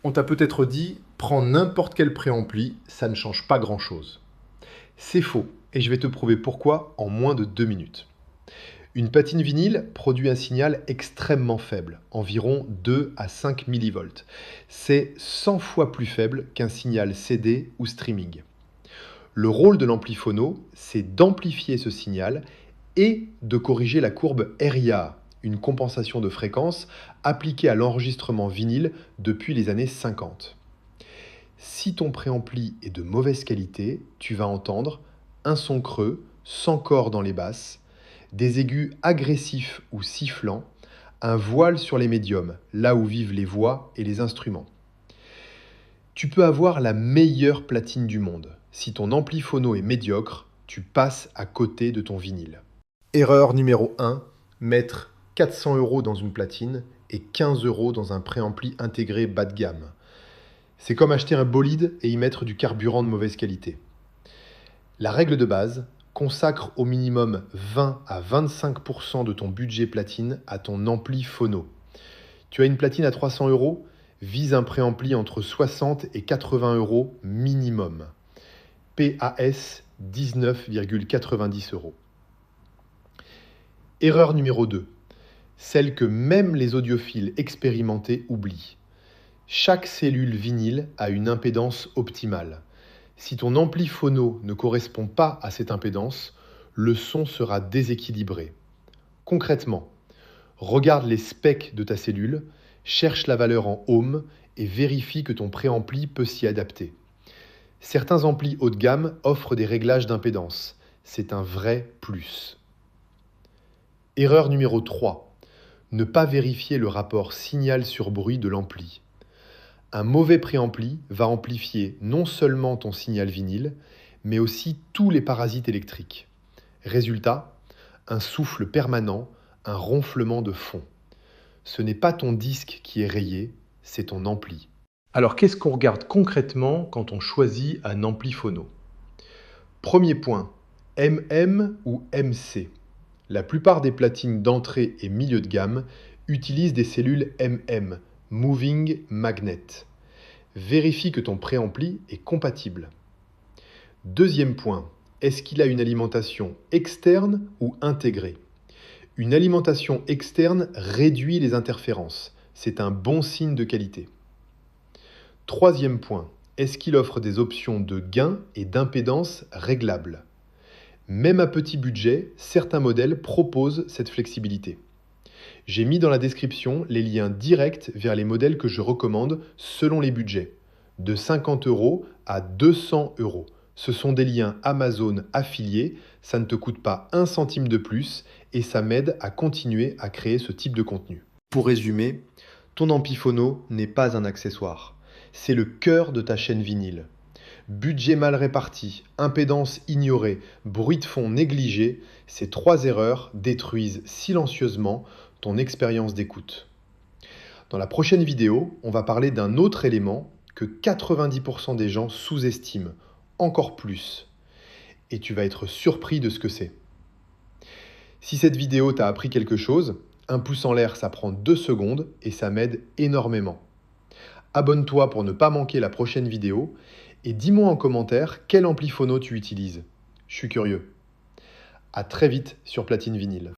On t'a peut-être dit, prends n'importe quel préampli, ça ne change pas grand-chose. C'est faux, et je vais te prouver pourquoi en moins de 2 minutes. Une platine vinyle produit un signal extrêmement faible, environ 2 à 5 millivolts. C'est 100 fois plus faible qu'un signal CD ou streaming. Le rôle de l'ampli phono, c'est d'amplifier ce signal et de corriger la courbe RIA, une compensation de fréquence appliquée à l'enregistrement vinyle depuis les années 50. Si ton préampli est de mauvaise qualité, tu vas entendre un son creux, sans corps dans les basses, des aigus agressifs ou sifflants, un voile sur les médiums, là où vivent les voix et les instruments. Tu peux avoir la meilleure platine du monde. Si ton ampli phono est médiocre, tu passes à côté de ton vinyle. Erreur numéro 1, mettre 400 € dans une platine et 15 € dans un préampli intégré bas de gamme. C'est comme acheter un bolide et y mettre du carburant de mauvaise qualité. La règle de base, consacre au minimum 20 à 25% de ton budget platine à ton ampli phono. Tu as une platine à 300 €, vise un préampli entre 60 et 80 € minimum. PAS 19,90 €. Erreur numéro 2, celle que même les audiophiles expérimentés oublient. Chaque cellule vinyle a une impédance optimale. Si ton ampli phono ne correspond pas à cette impédance, le son sera déséquilibré. Concrètement, regarde les specs de ta cellule, cherche la valeur en ohm et vérifie que ton préampli peut s'y adapter. Certains amplis haut de gamme offrent des réglages d'impédance. C'est un vrai plus. Erreur numéro 3. Ne pas vérifier le rapport signal sur bruit de l'ampli. Un mauvais préampli va amplifier non seulement ton signal vinyle, mais aussi tous les parasites électriques. Résultat, un souffle permanent, un ronflement de fond. Ce n'est pas ton disque qui est rayé, c'est ton ampli. Alors qu'est-ce qu'on regarde concrètement quand on choisit un ampli phono ? Premier point, MM ou MC. La plupart des platines d'entrée et milieu de gamme utilisent des cellules MM, Moving Magnet. Vérifie que ton préampli est compatible. Deuxième point, est-ce qu'il a une alimentation externe ou intégrée ? Une alimentation externe réduit les interférences. C'est un bon signe de qualité. Troisième point, est-ce qu'il offre des options de gain et d'impédance réglables ? Même à petit budget, certains modèles proposent cette flexibilité. J'ai mis dans la description les liens directs vers les modèles que je recommande selon les budgets, de 50 € à 200 €. Ce sont des liens Amazon affiliés, ça ne te coûte pas un centime de plus et ça m'aide à continuer à créer ce type de contenu. Pour résumer, ton ampli phono n'est pas un accessoire, c'est le cœur de ta chaîne vinyle. Budget mal réparti, impédance ignorée, bruit de fond négligé, ces 3 erreurs détruisent silencieusement ton expérience d'écoute. Dans la prochaine vidéo, on va parler d'un autre élément que 90% des gens sous-estiment, encore plus. Et tu vas être surpris de ce que c'est. Si cette vidéo t'a appris quelque chose, un pouce en l'air, ça prend 2 secondes et ça m'aide énormément. Abonne-toi pour ne pas manquer la prochaine vidéo et dis-moi en commentaire quel ampli phono tu utilises. Je suis curieux. À très vite sur Platine Vinyle.